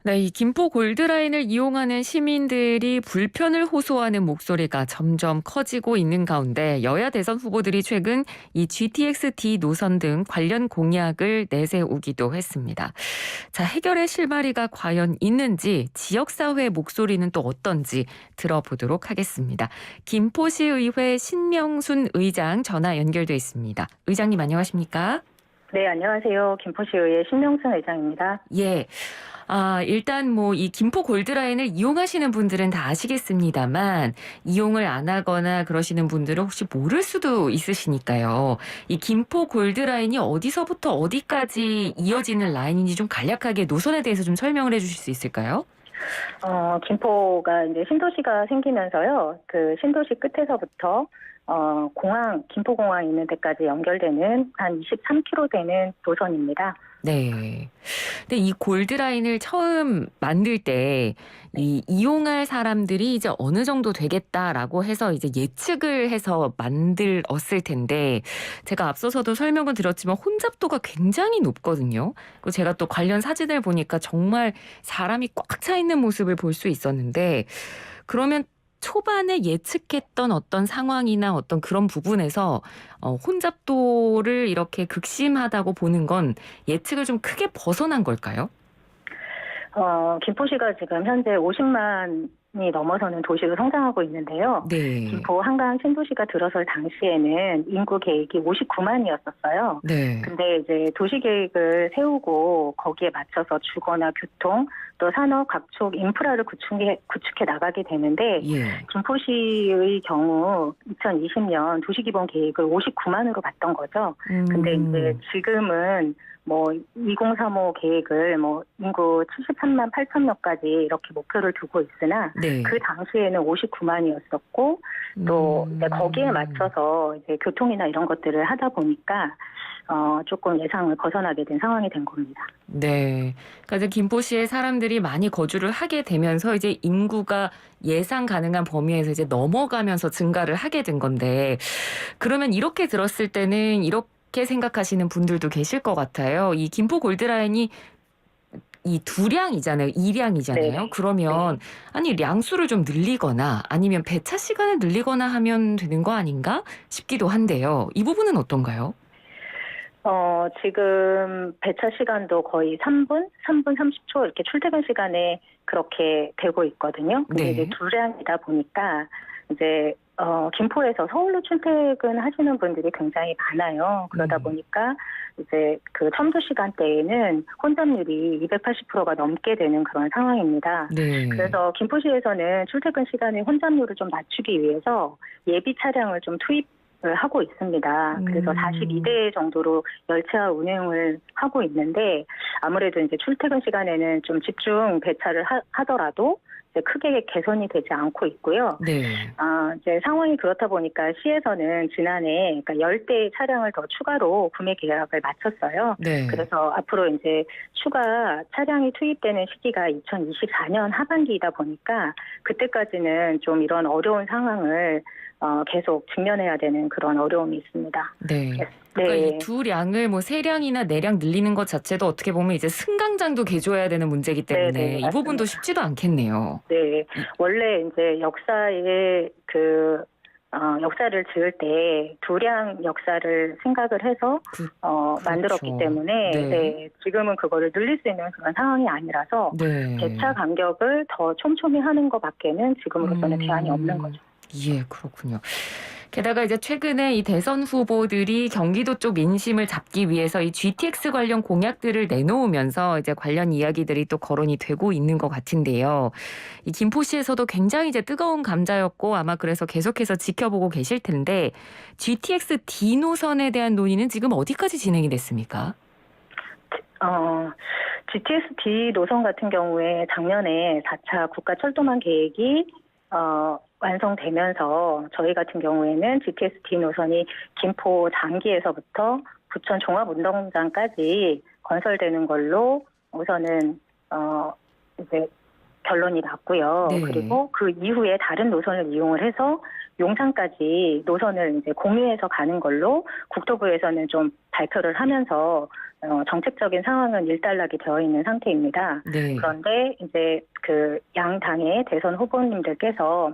네, 이 김포 골드라인을 이용하는 시민들이 불편을 호소하는 목소리가 점점 커지고 있는 가운데 여야 대선 후보들이 최근 이 GTX-D 노선 등 관련 공약을 내세우기도 했습니다. 자, 해결의 실마리가 과연 있는지 지역사회 목소리는 또 어떤지 들어보도록 하겠습니다. 김포시의회 신명순 의장 전화 연결돼 있습니다. 의장님 안녕하십니까? 네, 안녕하세요. 김포시의회 신명순 의장입니다. 예. 일단 뭐 이 김포 골드라인을 이용하시는 분들은 다 아시겠습니다만 이용을 안 하거나 그러시는 분들은 혹시 모를 수도 있으시니까요. 이 김포 골드라인이 어디서부터 어디까지 이어지는 라인인지 좀 간략하게 노선에 대해서 좀 설명을 해 주실 수 있을까요? 김포가 이제 신도시가 생기면서요. 그 신도시 끝에서부터 김포공항 있는 데까지 연결되는 한 23km 되는 노선입니다. 네. 근데 이 골드라인을 처음 만들 때 이 이용할 사람들이 이제 어느 정도 되겠다라고 해서 이제 예측을 해서 만들었을 텐데 제가 앞서서도 설명을 드렸지만 혼잡도가 굉장히 높거든요. 그리고 제가 또 관련 사진을 보니까 정말 사람이 꽉 차 있는 모습을 볼 수 있었는데 그러면 초반에 예측했던 어떤 상황이나 어떤 그런 부분에서 혼잡도를 이렇게 극심하다고 보는 건 예측을 좀 크게 벗어난 걸까요? 김포시가 지금 현재 50만이 넘어서는 도시로 성장하고 있는데요. 네. 김포 한강 신도시가 들어설 당시에는 인구 계획이 59만이었었어요. 네. 근데 이제 도시 계획을 세우고 거기에 맞춰서 주거나 교통 또 산업 각종 인프라를 구축해 나가게 되는데 예. 김포시의 경우 2020년 도시기본 계획을 59만으로 봤던 거죠. 근데 이제 지금은 2035 계획을 인구 73만 8천 명까지 이렇게 목표를 두고 있으나 네. 그 당시에는 59만이었었고 또 이제 거기에 맞춰서 이제 교통이나 이런 것들을 하다 보니까 조금 예상을 벗어나게 된 상황이 된 겁니다. 네. 그러니까 이제 김포시에 사람들이 많이 거주를 하게 되면서 이제 인구가 예상 가능한 범위에서 이제 넘어가면서 증가를 하게 된 건데 그러면 이렇게 들었을 때는 이렇게 생각하시는 분들도 계실 것 같아요. 이 김포 골드라인이 이 두량이잖아요. 2량이잖아요. 네. 그러면 아니 량수를 좀 늘리거나 아니면 배차 시간을 늘리거나 하면 되는 거 아닌가 싶기도 한데요. 이 부분은 어떤가요? 지금 배차 시간도 거의 3분 30초 이렇게 출퇴근 시간에 그렇게 되고 있거든요. 근데 네. 이제 두량이다 보니까 이제 김포에서 서울로 출퇴근하시는 분들이 굉장히 많아요. 그러다 보니까 이제 그 첨도 시간대에는 혼잡률이 280%가 넘게 되는 그런 상황입니다. 네. 그래서 김포시에서는 출퇴근 시간에 혼잡률을 좀 낮추기 위해서 예비 차량을 좀 투입을 하고 있습니다. 그래서 42대 정도로 열차 운행을 하고 있는데 아무래도 이제 출퇴근 시간에는 좀 집중 배차를 하더라도 이제 크게 개선이 되지 않고 있고요. 네. 이제 상황이 그렇다 보니까 시에서는 지난해 그러니까 10대의 차량을 더 추가로 구매 계약을 마쳤어요. 네. 그래서 앞으로 이제 추가 차량이 투입되는 시기가 2024년 하반기이다 보니까 그때까지는 좀 이런 어려운 상황을 계속 직면해야 되는 그런 어려움이 있습니다. 네. 그러니까 네. 이 두량을 뭐 3량이나 4량 늘리는 것 자체도 어떻게 보면 이제 승강장도 개조해야 되는 문제이기 때문에 네, 이 부분도 맞습니다. 쉽지도 않겠네요. 네, 원래 이제 역사의 역사를 지을 때 두량 역사를 생각을 해서 만들었기 그렇죠. 때문에 네. 지금은 그거를 늘릴 수 있는 그런 상황이 아니라서 네. 배차 간격을 더 촘촘히 하는 것밖에는 지금으로서는 대안이 없는 거죠. 예, 그렇군요. 게다가 이제 최근에 이 대선 후보들이 경기도 쪽 민심을 잡기 위해서 이 GTX 관련 공약들을 내놓으면서 이제 관련 이야기들이 또 거론이 되고 있는 것 같은데요. 이 김포시에서도 굉장히 이제 뜨거운 감자였고 아마 그래서 계속해서 지켜보고 계실 텐데 GTX-D 노선에 대한 논의는 지금 어디까지 진행이 됐습니까? GTX-D 노선 같은 경우에 작년에 4차 국가철도망 계획이 완성되면서 저희 같은 경우에는 GTX-D 노선이 김포 장기에서부터 부천 종합운동장까지 건설되는 걸로 우선은 이제 결론이 났고요. 네. 그리고 그 이후에 다른 노선을 이용을 해서 용산까지 노선을 이제 공유해서 가는 걸로 국토부에서는 좀 발표를 하면서 정책적인 상황은 일단락이 되어 있는 상태입니다. 네. 그런데 이제 그 양 당의 대선 후보님들께서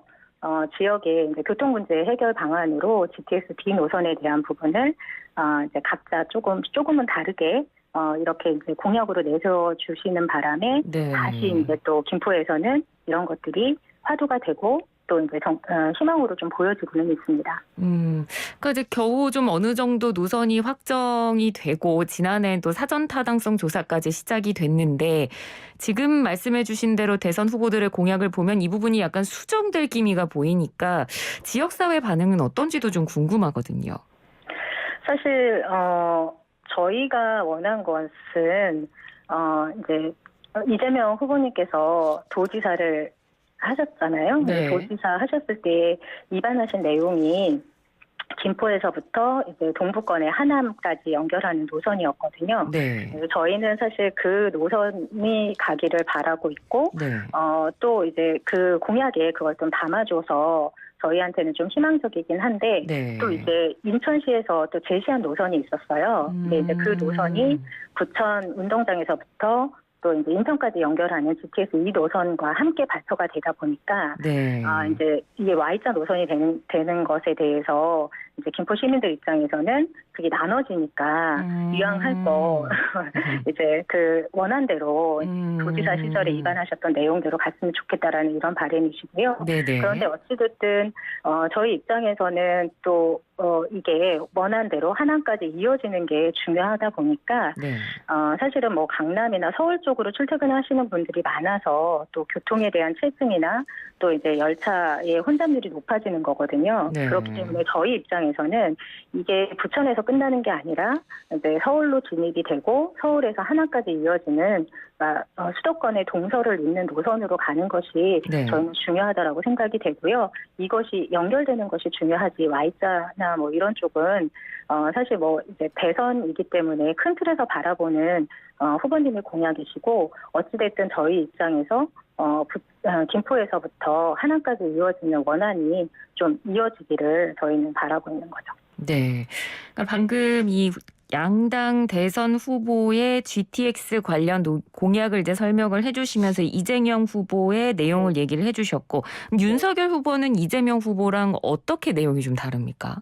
지역의 이제 교통 문제 해결 방안으로 GTX B 노선에 대한 부분을 이제 각자 조금은 다르게 이렇게 이제 공약으로 내세워 주시는 바람에 네. 다시 이제 또 김포에서는 이런 것들이 화두가 되고 또 이제 희망으로 좀 보여지고는 있습니다. 그러니까 이제 겨우 좀 어느 정도 노선이 확정이 되고 지난해 또 사전 타당성 조사까지 시작이 됐는데 지금 말씀해주신 대로 대선 후보들의 공약을 보면 이 부분이 약간 수정될 기미가 보이니까 지역사회 반응은 어떤지도 좀 궁금하거든요. 사실 저희가 원한 것은 이제 이재명 후보님께서 도지사를 하셨잖아요. 네. 도지사 하셨을 때 입안하신 내용이 김포에서부터 이제 동부권의 하남까지 연결하는 노선이었거든요. 네. 저희는 사실 그 노선이 가기를 바라고 있고, 네. 또 이제 그 공약에 그걸 좀 담아줘서 저희한테는 좀 희망적이긴 한데, 네. 또 이제 인천시에서 또 제시한 노선이 있었어요. 근데 이제 그 노선이 부천 운동장에서부터 또 이제 인천까지 연결하는 GTX 2 노선과 함께 발표가 되다 보니까 네. 이제 이게 Y자 노선이 되는 것에 대해서 이제 김포 시민들 입장에서는 그게 나눠지니까 이왕할 거 이제 그 원안대로 도지사 시절에 입안하셨던 내용대로 갔으면 좋겠다라는 이런 바람이시고요. 네네. 그런데 어찌됐든 저희 입장에서는 또 이게 원안대로 하남까지 이어지는 게 중요하다 보니까 네. 사실은 뭐 강남이나 서울 쪽으로 출퇴근하시는 분들이 많아서 또 교통에 대한 체증이나 또 이제 열차의 혼잡률이 높아지는 거거든요. 네. 그렇기 때문에 저희 입장에서는 이게 부천에서 끝나는 게 아니라 이제 서울로 진입이 되고 서울에서 하남까지 이어지는 수도권의 동서를 잇는 노선으로 가는 것이 네. 저희는 중요하다라고 생각이 되고요. 이것이 연결되는 것이 중요하지 Y자나 뭐 이런 쪽은 사실 뭐 이제 대선이기 때문에 큰 틀에서 바라보는 후보님의 공약이시고 어찌됐든 저희 입장에서 김포에서부터 하남까지 이어지는 원안이 좀 이어지기를 저희는 바라고 있는 거죠. 네. 그러니까 방금 이 양당 대선 후보의 GTX 관련 공약을 이제 설명을 해주시면서 이재명 후보의 내용을 얘기를 해주셨고 윤석열 후보는 이재명 후보랑 어떻게 내용이 좀 다릅니까?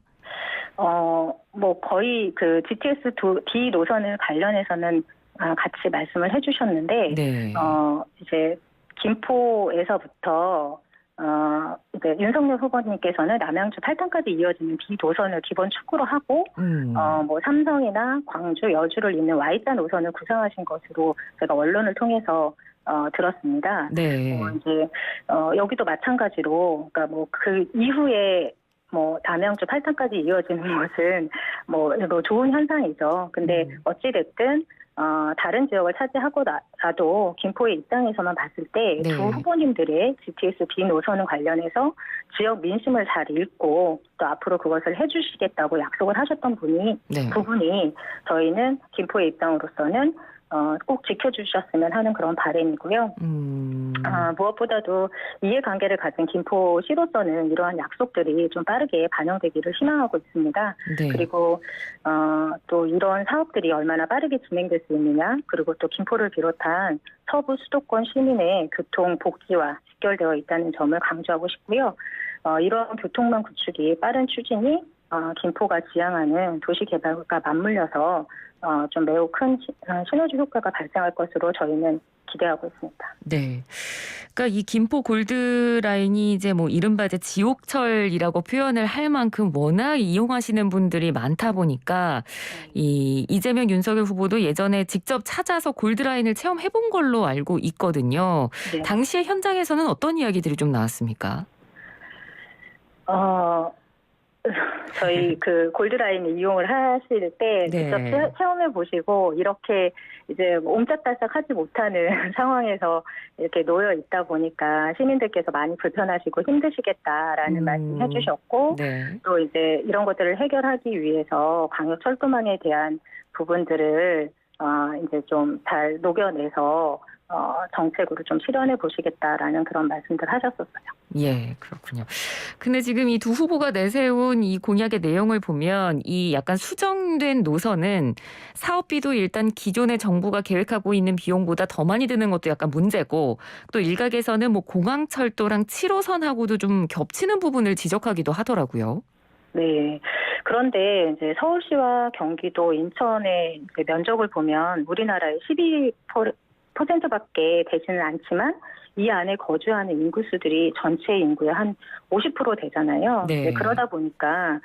뭐 거의 그 GTX D 노선을 관련해서는 같이 말씀을 해주셨는데 네. 이제 김포에서부터 이제 윤석열 후보님께서는 남양주 8단까지 이어지는 B 노선을 기본 축으로 하고 뭐 삼성이나 광주, 여주를 잇는 Y자 노선을 구상하신 것으로 제가 언론을 통해서 들었습니다. 네. 이제 여기도 마찬가지로 그러니까 뭐 그 이후에 뭐 남양주 8단까지 이어지는 것은 뭐 좋은 현상이죠. 근데 어찌 됐든 다른 지역을 차지하고 나도 김포의 입장에서만 봤을 때 두 네. 후보님들의 GTX B 노선 관련해서 지역 민심을 잘 읽고 또 앞으로 그것을 해주시겠다고 약속을 하셨던 네. 부분이 저희는 김포의 입장으로서는 꼭 지켜주셨으면 하는 그런 바람이고요. 무엇보다도 이해관계를 가진 김포시로서는 이러한 약속들이 좀 빠르게 반영되기를 희망하고 있습니다. 네. 그리고 또 이런 사업들이 얼마나 빠르게 진행될 수 있느냐, 그리고 또 김포를 비롯한 서부 수도권 시민의 교통 복지와 직결되어 있다는 점을 강조하고 싶고요. 이런 교통망 구축이 빠른 추진이 김포가 지향하는 도시 개발과 맞물려서 좀 매우 큰 시너지 효과가 발생할 것으로 저희는 기대하고 있습니다. 네. 그러니까 이 김포 골드라인이 이제 뭐 이른바 이제 지옥철이라고 표현을 할 만큼 워낙 이용하시는 분들이 많다 보니까 이 이재명 윤석열 후보도 예전에 직접 찾아서 골드라인을 체험해 본 걸로 알고 있거든요. 네. 당시에 현장에서는 어떤 이야기들이 좀 나왔습니까? 저희 그 골드라인 이용을 하실 때 네. 직접 체험해 보시고 이렇게 이제 옴짝달싹 하지 못하는 상황에서 이렇게 놓여 있다 보니까 시민들께서 많이 불편하시고 힘드시겠다라는 말씀 해주셨고 네. 또 이제 이런 것들을 해결하기 위해서 광역 철도망에 대한 부분들을 이제 좀 잘 녹여내서 정책으로 좀 실현해 보시겠다라는 그런 말씀들 하셨었어요. 예, 그렇군요. 근데 지금 이 두 후보가 내세운 이 공약의 내용을 보면 이 약간 수정된 노선은 사업비도 일단 기존의 정부가 계획하고 있는 비용보다 더 많이 드는 것도 약간 문제고 또 일각에서는 뭐 공항철도랑 7호선하고도 좀 겹치는 부분을 지적하기도 하더라고요. 네. 그런데 이제 서울시와 경기도, 인천의 이제 면적을 보면 우리나라의 12%밖에 되지는 않지만 이 안에 거주하는 인구 수들이 전체 인구의 한 50% 되잖아요. 네. 네, 그러다 보니까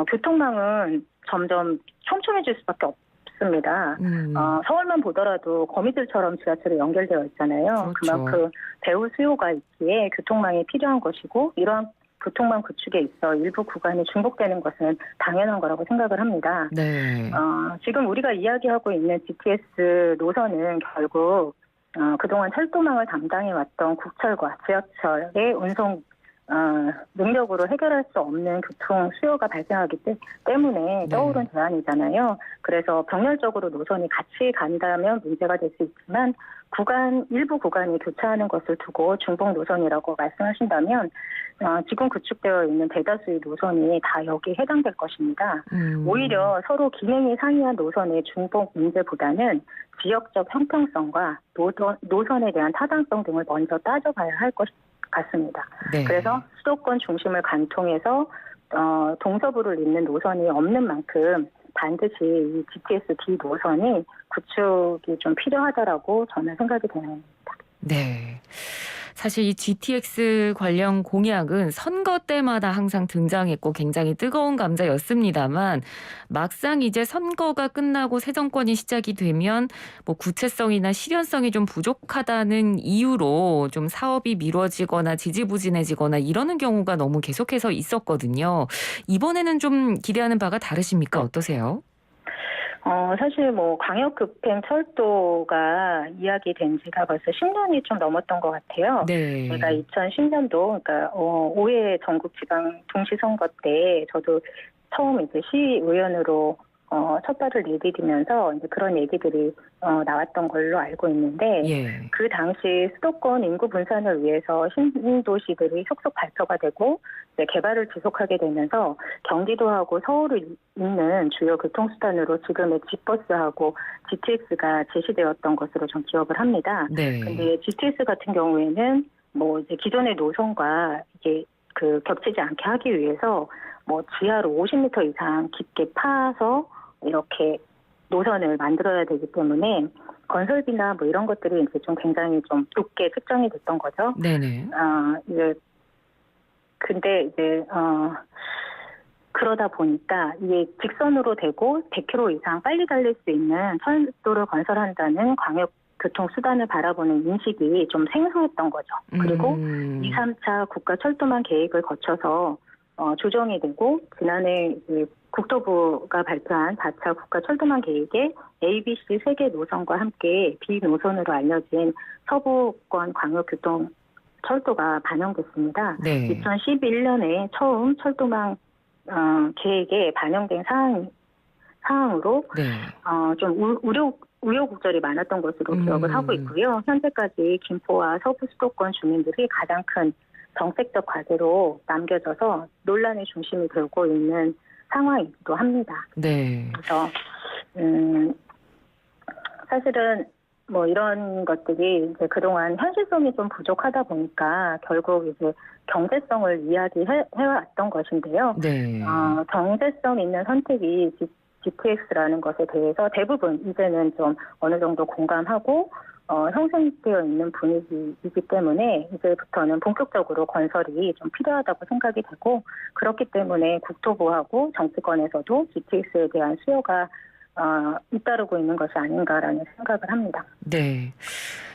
교통망은 점점 촘촘해질 수밖에 없습니다. 서울만 보더라도 거미줄처럼 지하철이 연결되어 있잖아요. 그렇죠. 그만큼 배후 수요가 있기에 교통망이 필요한 것이고 이러한 교통망 구축에 있어 일부 구간이 중복되는 것은 당연한 거라고 생각을 합니다. 네. 지금 우리가 이야기하고 있는 GTX 노선은 결국 그동안 철도망을 담당해왔던 국철과 지하철의 운송 능력으로 해결할 수 없는 교통 수요가 발생하기 때문에 네. 떠오른 대안이잖아요. 그래서 병렬적으로 노선이 같이 간다면 문제가 될 수 있지만 일부 구간이 교차하는 것을 두고 중복 노선이라고 말씀하신다면 지금 구축되어 있는 대다수의 노선이 다 여기에 해당될 것입니다. 오히려 서로 기능이 상이한 노선의 중복 문제보다는 지역적 형평성과 노선에 대한 타당성 등을 먼저 따져봐야 할 것 같습니다. 네. 그래서 수도권 중심을 관통해서 동서부를 잇는 노선이 없는 만큼 반드시 이 GTX D 노선이 구축이 좀 필요하다라고 저는 생각이 되는 겁니다. 네. 사실 이 GTX 관련 공약은 선거 때마다 항상 등장했고 굉장히 뜨거운 감자였습니다만 막상 이제 선거가 끝나고 새 정권이 시작이 되면 뭐 구체성이나 실현성이 좀 부족하다는 이유로 좀 사업이 미뤄지거나 지지부진해지거나 이러는 경우가 너무 계속해서 있었거든요. 이번에는 좀 기대하는 바가 다르십니까? 어떠세요? 사실 뭐 광역급행 철도가 이야기된 지가 벌써 10년이 좀 넘었던 것 같아요. 네. 제가 2010년도 그러니까 5회 전국지방 동시선거 때 저도 처음 이제 시의원으로 첫 발을 내디디면서 이제 그런 얘기들이 나왔던 걸로 알고 있는데 예. 그 당시 수도권 인구 분산을 위해서 신도시들이 속속 발표가 되고 이제 개발을 지속하게 되면서 경기도하고 서울을 잇는 주요 교통수단으로 지금의 G버스하고 GTX가 제시되었던 것으로 좀 기억을 합니다. 네. 근데 GTX 같은 경우에는 뭐 이제 기존의 노선과 이게 겹치지 않게 하기 위해서 뭐 지하로 50m 이상 깊게 파서 이렇게 노선을 만들어야 되기 때문에 건설비나 뭐 이런 것들이 이제 좀 굉장히 좀 높게 측정이 됐던 거죠. 네네. 근데 이제 그러다 보니까 이게 직선으로 되고 100km 이상 빨리 달릴 수 있는 철도를 건설한다는 광역 교통수단을 바라보는 인식이 좀 생소했던 거죠. 그리고 2, 3차 국가철도망 계획을 거쳐서 조정이 되고 지난해 국토부가 발표한 4차 국가철도망 계획에 ABC 3개 노선과 함께 B노선으로 알려진 서부권 광역교통 철도가 반영됐습니다. 네. 2011년에 처음 철도망 계획에 반영된 사항으로 네. 좀 우여곡절이 많았던 것으로 기억을 하고 있고요. 현재까지 김포와 서부 수도권 주민들이 가장 큰 정책적 과제로 남겨져서 논란의 중심이 되고 있는 상황이기도 합니다. 네. 그래서 사실은 뭐 이런 것들이 이제 그동안 현실성이 좀 부족하다 보니까 결국 이제 경제성을 이야기해왔던 것인데요. 네. 경제성 있는 선택이 GTX라는 것에 대해서 대부분 이제는 좀 어느 정도 공감하고 형성되어 있는 분위기이기 때문에 이제부터는 본격적으로 건설이 좀 필요하다고 생각이 되고 그렇기 때문에 국토부하고 정치권에서도 GTX에 대한 수요가 잇따르고 있는 것이 아닌가라는 생각을 합니다. 네.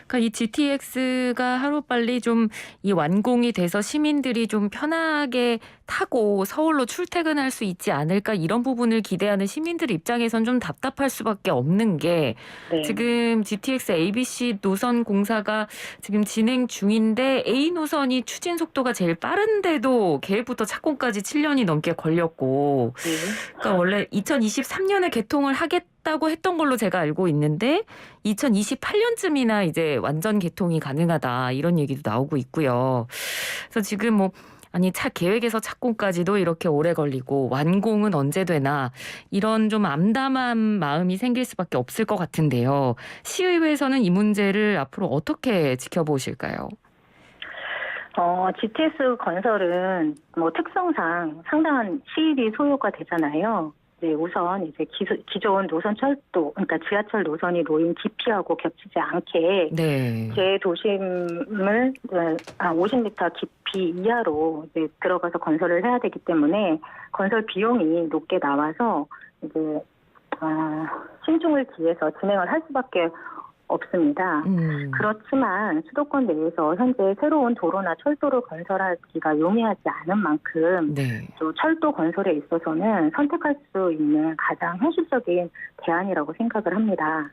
그러니까 이 GTX가 하루빨리 좀 이 완공이 돼서 시민들이 좀 편하게 타고 서울로 출퇴근할 수 있지 않을까 이런 부분을 기대하는 시민들 입장에선 좀 답답할 수밖에 없는 게 네. 지금 GTX ABC 노선 공사가 지금 진행 중인데 A 노선이 추진 속도가 제일 빠른데도 계획부터 착공까지 7년이 넘게 걸렸고 네. 그러니까 원래 2023년에 개통을 하겠다고 했던 걸로 제가 알고 있는데 2028년쯤이나 이제 완전 개통이 가능하다 이런 얘기도 나오고 있고요. 그래서 지금 뭐 아니 차 계획에서 착공까지도 이렇게 오래 걸리고 완공은 언제 되나 이런 좀 암담한 마음이 생길 수밖에 없을 것 같은데요. 시의회에서는 이 문제를 앞으로 어떻게 지켜보실까요? GTS 건설은 뭐 특성상 상당한 시일이 소요가 되잖아요. 네, 우선 이제 기존 노선 철도, 그러니까 지하철 노선이 놓인 깊이하고 겹치지 않게 네. 재도심을 50m 깊이 이하로 이제 들어가서 건설을 해야 되기 때문에 건설 비용이 높게 나와서 이제 신중을 기해서 진행을 할 수밖에 없습니다. 그렇지만 수도권 내에서 현재 새로운 도로나 철도를 건설하기가 용이하지 않은 만큼 네. 또 철도 건설에 있어서는 선택할 수 있는 가장 현실적인 대안이라고 생각을 합니다.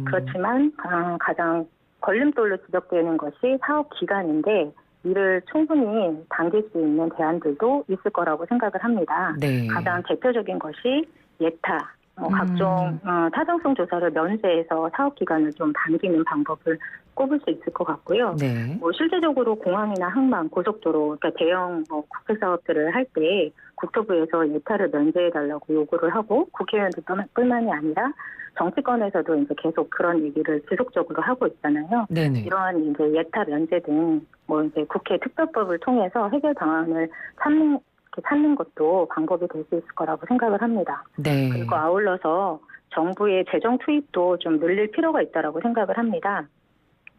그렇지만 가장 걸림돌로 지적되는 것이 사업 기간인데 이를 충분히 당길 수 있는 대안들도 있을 거라고 생각을 합니다. 네. 가장 대표적인 것이 예타, 각종 타당성 조사를 면제해서 사업 기간을 좀 당기는 방법을 꼽을 수 있을 것 같고요. 네. 뭐 실제적으로 공항이나 항만, 고속도로, 그러니까 대형 국회 사업들을 할 때 국토부에서 예타를 면제해달라고 요구를 하고 국회의원들뿐만이 아니라 정치권에서도 이제 계속 그런 얘기를 지속적으로 하고 있잖아요. 네네. 이러한 이제 예타 면제 등 뭐 이제 국회 특별법을 통해서 해결 방안을 찾는 것도 방법이 될 수 있을 거라고 생각을 합니다. 네. 그리고 아울러서 정부의 재정 투입도 좀 늘릴 필요가 있다라고 생각을 합니다.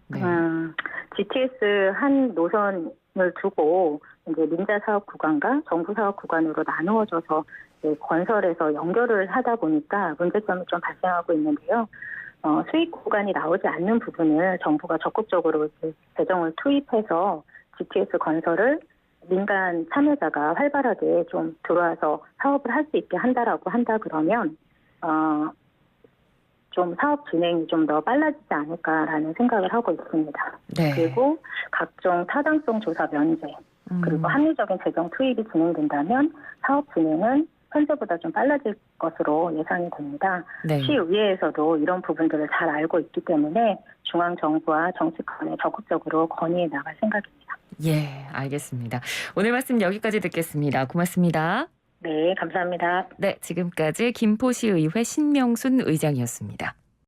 네. GTS 한 노선을 두고 이제 민자 사업 구간과 정부 사업 구간으로 나누어져서 건설해서 연결을 하다 보니까 문제점이 좀 발생하고 있는데요. 수익 구간이 나오지 않는 부분을 정부가 적극적으로 이제 재정을 투입해서 GTS 건설을 민간 참여자가 활발하게 좀 들어와서 사업을 할 수 있게 한다 그러면 좀 사업 진행이 좀 더 빨라지지 않을까라는 생각을 하고 있습니다. 네. 그리고 각종 타당성 조사 면제 그리고 합리적인 재정 투입이 진행된다면 사업 진행은 현재보다 좀 빨라질 것으로 예상이 됩니다. 네. 시의회에서도 이런 부분들을 잘 알고 있기 때문에 중앙정부와 정치권에 적극적으로 건의해 나갈 생각입니다. 예, 알겠습니다. 오늘 말씀 여기까지 듣겠습니다. 고맙습니다. 네, 감사합니다. 네, 지금까지 김포시의회 신명순 의장이었습니다.